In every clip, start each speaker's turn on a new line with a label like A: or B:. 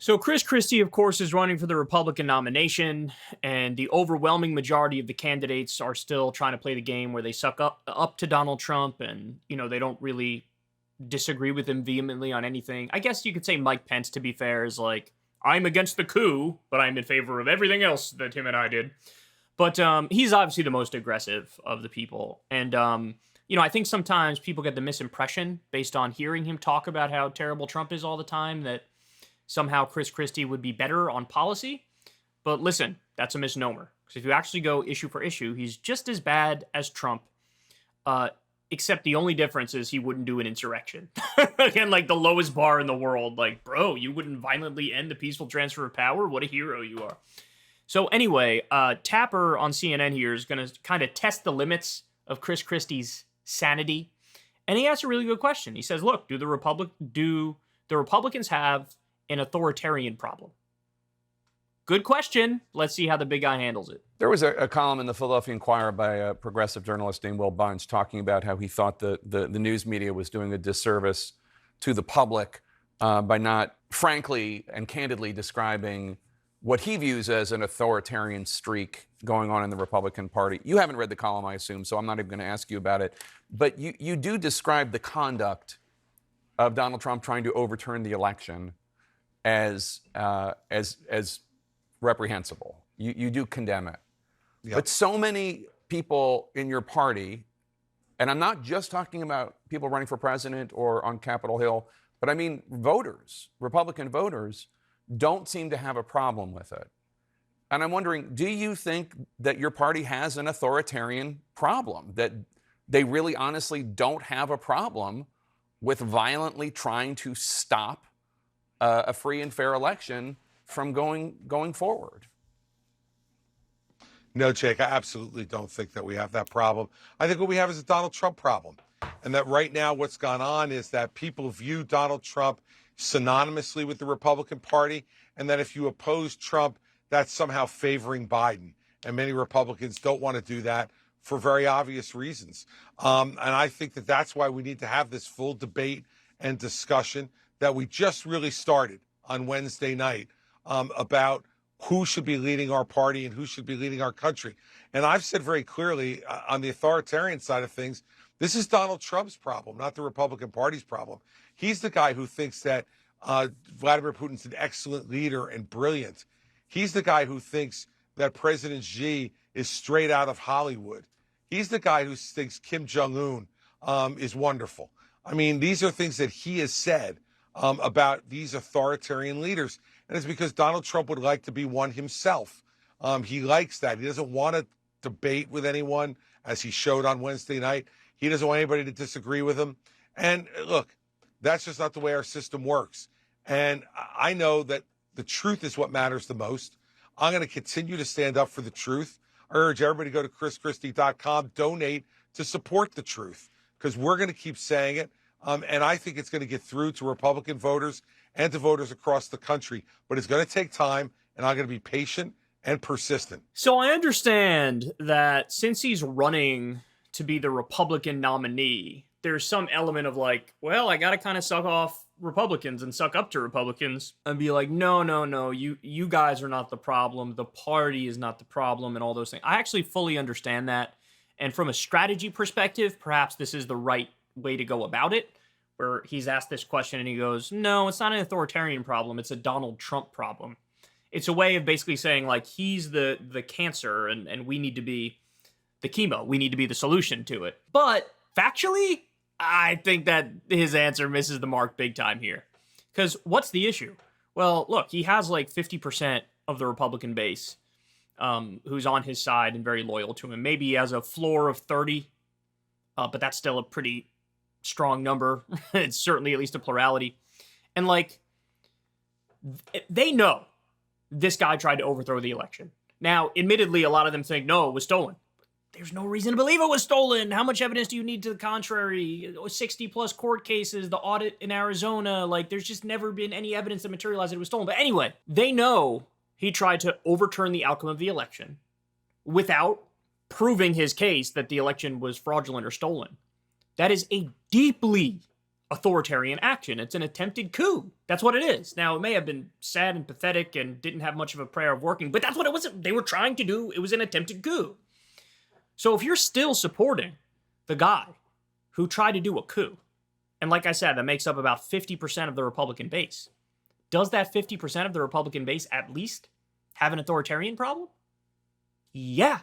A: So Chris Christie, of course, is running for the Republican nomination, and the overwhelming majority of the candidates are still trying to play the game where they suck up to Donald Trump, and they don't really disagree with him vehemently on anything. I guess you could say Mike Pence, to be fair, is like, I'm against the coup, but I'm in favor of everything else that him and I did. But he's obviously the most aggressive of the people, and I think sometimes people get the misimpression based on hearing him talk about how terrible Trump is all the time that somehow Chris Christie would be better on policy. But listen, that's a misnomer. Because if you actually go issue for issue, he's just as bad as Trump, except the only difference is he wouldn't do an insurrection. Again, like the lowest bar in the world. Like, bro, you wouldn't violently end the peaceful transfer of power? What a hero you are. So anyway, Tapper on CNN here is going to kind of test the limits of Chris Christie's sanity. And he asks a really good question. He says, look, do the Republicans have an authoritarian problem? Good question. Let's see how the big guy handles it.
B: There was a column in the Philadelphia Inquirer by a progressive journalist named Will Bunch talking about how he thought the news media was doing a disservice to the public by not frankly and candidly describing what he views as an authoritarian streak going on in the Republican Party. You haven't read the column, I assume, so I'm not even going to ask you about it. But you do describe the conduct of Donald Trump trying to overturn the election as reprehensible. You do condemn it. Yep. But so many people in your party, and I'm not just talking about people running for president or on Capitol Hill, but I mean voters, Republican voters, don't seem to have a problem with it. And I'm wondering, do you think that your party has an authoritarian problem, that they really honestly don't have a problem with violently trying to stop a free and fair election from going forward?
C: No, Jake, I absolutely don't think that we have that problem. I think what we have is a Donald Trump problem. And that right now what's gone on is that people view Donald Trump synonymously with the Republican Party, and that if you oppose Trump, that's somehow favoring Biden. And many Republicans don't want to do that for very obvious reasons. And I think that that's why we need to have this full debate and discussion that we just really started on Wednesday night about who should be leading our party and who should be leading our country. And I've said very clearly on the authoritarian side of things, this is Donald Trump's problem, not the Republican Party's problem. He's the guy who thinks that Vladimir Putin's an excellent leader and brilliant. He's the guy who thinks that President Xi is straight out of Hollywood. He's the guy who thinks Kim Jong-un is wonderful. I mean, these are things that he has said about these authoritarian leaders. And it's because Donald Trump would like to be one himself. He likes that. He doesn't want to debate with anyone, as he showed on Wednesday night. He doesn't want anybody to disagree with him. And look, that's just not the way our system works. And I know that the truth is what matters the most. I'm going to continue to stand up for the truth. I urge everybody to go to chrischristie.com, donate to support the truth, because we're going to keep saying it. And I think it's going to get through to Republican voters and to voters across the country. But it's going to take time, and I'm going to be patient and persistent.
A: So I understand that since he's running to be the Republican nominee, there's some element of like, well, I got to kind of suck off Republicans and suck up to Republicans and be like, no, you guys are not the problem. The party is not the problem and all those things. I actually fully understand that. And from a strategy perspective, perhaps this is the right way to go about it, where he's asked this question and he goes, no, it's not an authoritarian problem. It's a Donald Trump problem. It's a way of basically saying like, he's the cancer and we need to be the chemo. We need to be the solution to it. But factually, I think that his answer misses the mark big time here. Because what's the issue? Well, look, he has like 50% of the Republican base who's on his side and very loyal to him. Maybe he has a floor of 30, but that's still a pretty strong number. It's certainly at least a plurality. And like, they know this guy tried to overthrow the election. Now, admittedly, a lot of them think, no, it was stolen. There's no reason to believe it was stolen. How much evidence do you need to the contrary? 60 plus court cases, the audit in Arizona. Like, there's just never been any evidence that materialized that it was stolen. But anyway, they know he tried to overturn the outcome of the election without proving his case that the election was fraudulent or stolen. That is a deeply authoritarian action. It's an attempted coup. That's what it is. Now, it may have been sad and pathetic and didn't have much of a prayer of working, but that's what it was. They were trying to do. It was an attempted coup. So if you're still supporting the guy who tried to do a coup, and like I said, that makes up about 50% of the Republican base, does that 50% of the Republican base at least have an authoritarian problem? Yeah.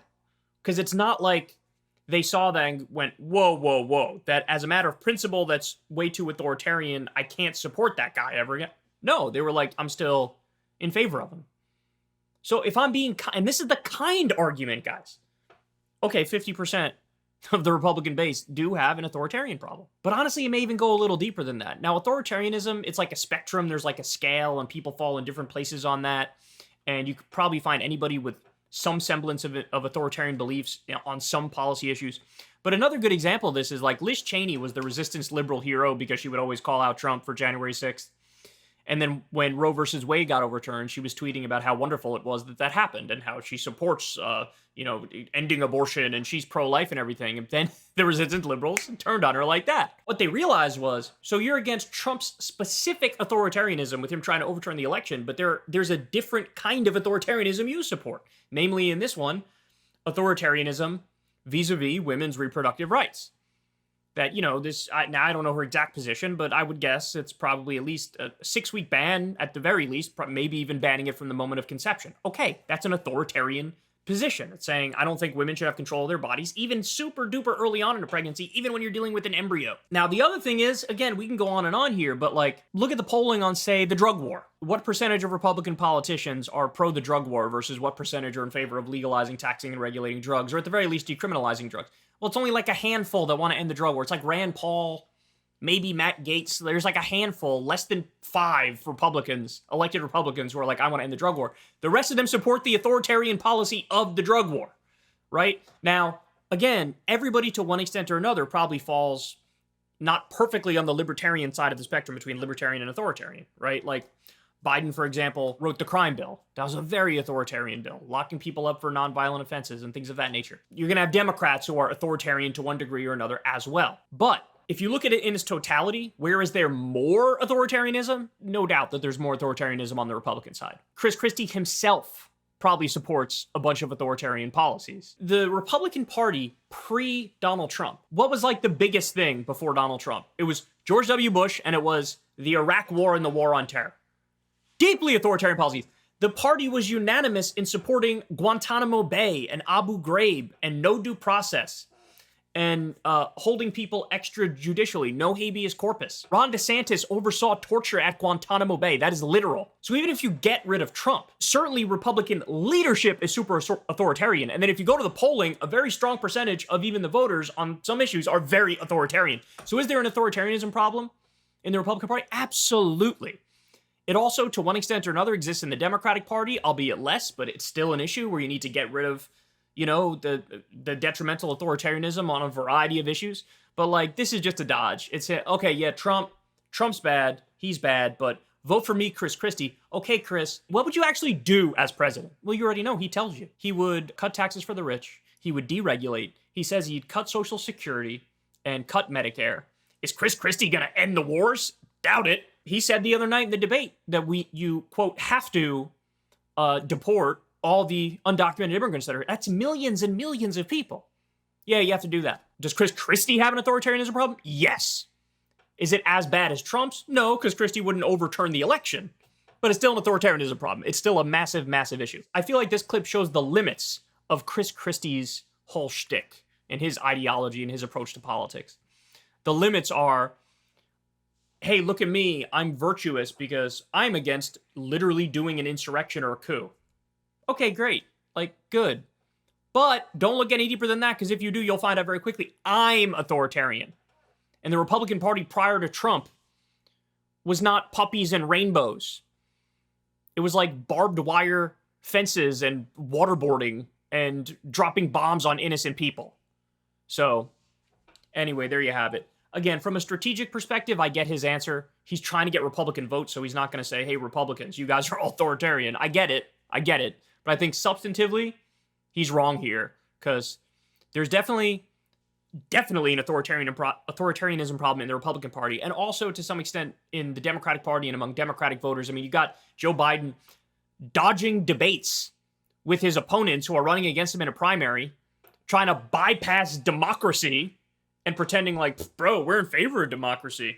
A: Because it's not like they saw that and went, whoa, whoa, whoa, that as a matter of principle, that's way too authoritarian. I can't support that guy ever again. No, they were like, I'm still in favor of him. So if I'm being kind, and this is the kind argument, guys. Okay, 50% of the Republican base do have an authoritarian problem. But honestly, it may even go a little deeper than that. Now, authoritarianism, it's like a spectrum. There's like a scale, and people fall in different places on that. And you could probably find anybody with some semblance of authoritarian beliefs on some policy issues. But another good example of this is like Liz Cheney was the resistance liberal hero because she would always call out Trump for January 6th. And then when Roe versus Wade got overturned, she was tweeting about how wonderful it was that that happened and how she supports, ending abortion and she's pro-life and everything. And then the resistant liberals turned on her like that. What they realized was, so you're against Trump's specific authoritarianism with him trying to overturn the election, but there's a different kind of authoritarianism you support. Namely, in this one, authoritarianism vis-a-vis women's reproductive rights. That, now I don't know her exact position, but I would guess it's probably at least a 6-week ban at the very least, maybe even banning it from the moment of conception. Okay, that's an authoritarian position. It's saying, I don't think women should have control of their bodies, even super duper early on in a pregnancy, even when you're dealing with an embryo. Now, the other thing is, again, we can go on and on here, but look at the polling on, say, the drug war. What percentage of Republican politicians are pro the drug war versus what percentage are in favor of legalizing, taxing, and regulating drugs, or at the very least decriminalizing drugs? Well, it's only like a handful that want to end the drug war. It's like Rand Paul, maybe Matt Gaetz. There's like a handful, less than 5 Republicans, elected Republicans, who are like, I want to end the drug war. The rest of them support the authoritarian policy of the drug war, right? Now, again, everybody to one extent or another probably falls not perfectly on the libertarian side of the spectrum between libertarian and authoritarian, right? Like Biden, for example, wrote the crime bill. That was a very authoritarian bill, locking people up for nonviolent offenses and things of that nature. You're going to have Democrats who are authoritarian to one degree or another as well. But if you look at it in its totality, where is there more authoritarianism? No doubt that there's more authoritarianism on the Republican side. Chris Christie himself probably supports a bunch of authoritarian policies. The Republican Party pre-Donald Trump, what was like the biggest thing before Donald Trump? It was George W. Bush, and it was the Iraq War and the War on Terror. Deeply authoritarian policies. The party was unanimous in supporting Guantanamo Bay and Abu Ghraib and no due process and holding people extrajudicially, no habeas corpus. Ron DeSantis oversaw torture at Guantanamo Bay. That is literal. So even if you get rid of Trump, certainly Republican leadership is super authoritarian. And then if you go to the polling, a very strong percentage of even the voters on some issues are very authoritarian. So is there an authoritarianism problem in the Republican Party? Absolutely. It also, to one extent or another, exists in the Democratic Party, albeit less, but it's still an issue where you need to get rid of, the detrimental authoritarianism on a variety of issues. But, this is just a dodge. It's, okay, yeah, Trump's bad, he's bad, but vote for me, Chris Christie. Okay, Chris, what would you actually do as president? Well, you already know, he tells you. He would cut taxes for the rich. He would deregulate. He says he'd cut Social Security and cut Medicare. Is Chris Christie going to end the wars? Doubt it. He said the other night in the debate that you, quote, have to deport all the undocumented immigrants that's millions and millions of people. Yeah, you have to do that. Does Chris Christie have an authoritarianism problem? Yes. Is it as bad as Trump's? No, because Christie wouldn't overturn the election. But it's still an authoritarianism problem. It's still a massive, massive issue. I feel like this clip shows the limits of Chris Christie's whole shtick and his ideology and his approach to politics. The limits are, hey, look at me, I'm virtuous because I'm against literally doing an insurrection or a coup. Okay, great. Good. But don't look any deeper than that, because if you do, you'll find out very quickly, I'm authoritarian. And the Republican Party prior to Trump was not puppies and rainbows. It was like barbed wire fences and waterboarding and dropping bombs on innocent people. So, anyway, there you have it. Again, from a strategic perspective, I get his answer. He's trying to get Republican votes, so he's not going to say, hey, Republicans, you guys are authoritarian. I get it. But I think substantively, he's wrong here, because there's definitely definitely an authoritarianism problem in the Republican Party, and also to some extent in the Democratic Party and among Democratic voters. I mean, you got Joe Biden dodging debates with his opponents who are running against him in a primary, trying to bypass democracy and pretending like, bro, we're in favor of democracy.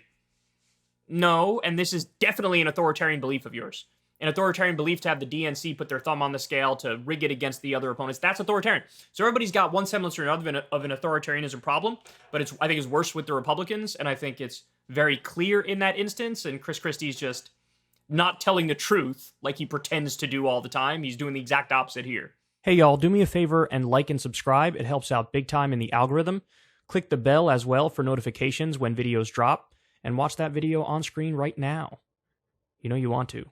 A: No, and this is definitely an authoritarian belief of yours. An authoritarian belief to have the DNC put their thumb on the scale to rig it against the other opponents. That's authoritarian. So everybody's got one semblance or another of an authoritarianism problem, but I think it's worse with the Republicans, and I think it's very clear in that instance, and Chris Christie's just not telling the truth like he pretends to do all the time. He's doing the exact opposite here. Hey y'all, do me a favor and like and subscribe. It helps out big time in the algorithm. Click the bell as well for notifications when videos drop, and watch that video on screen right now. You know you want to.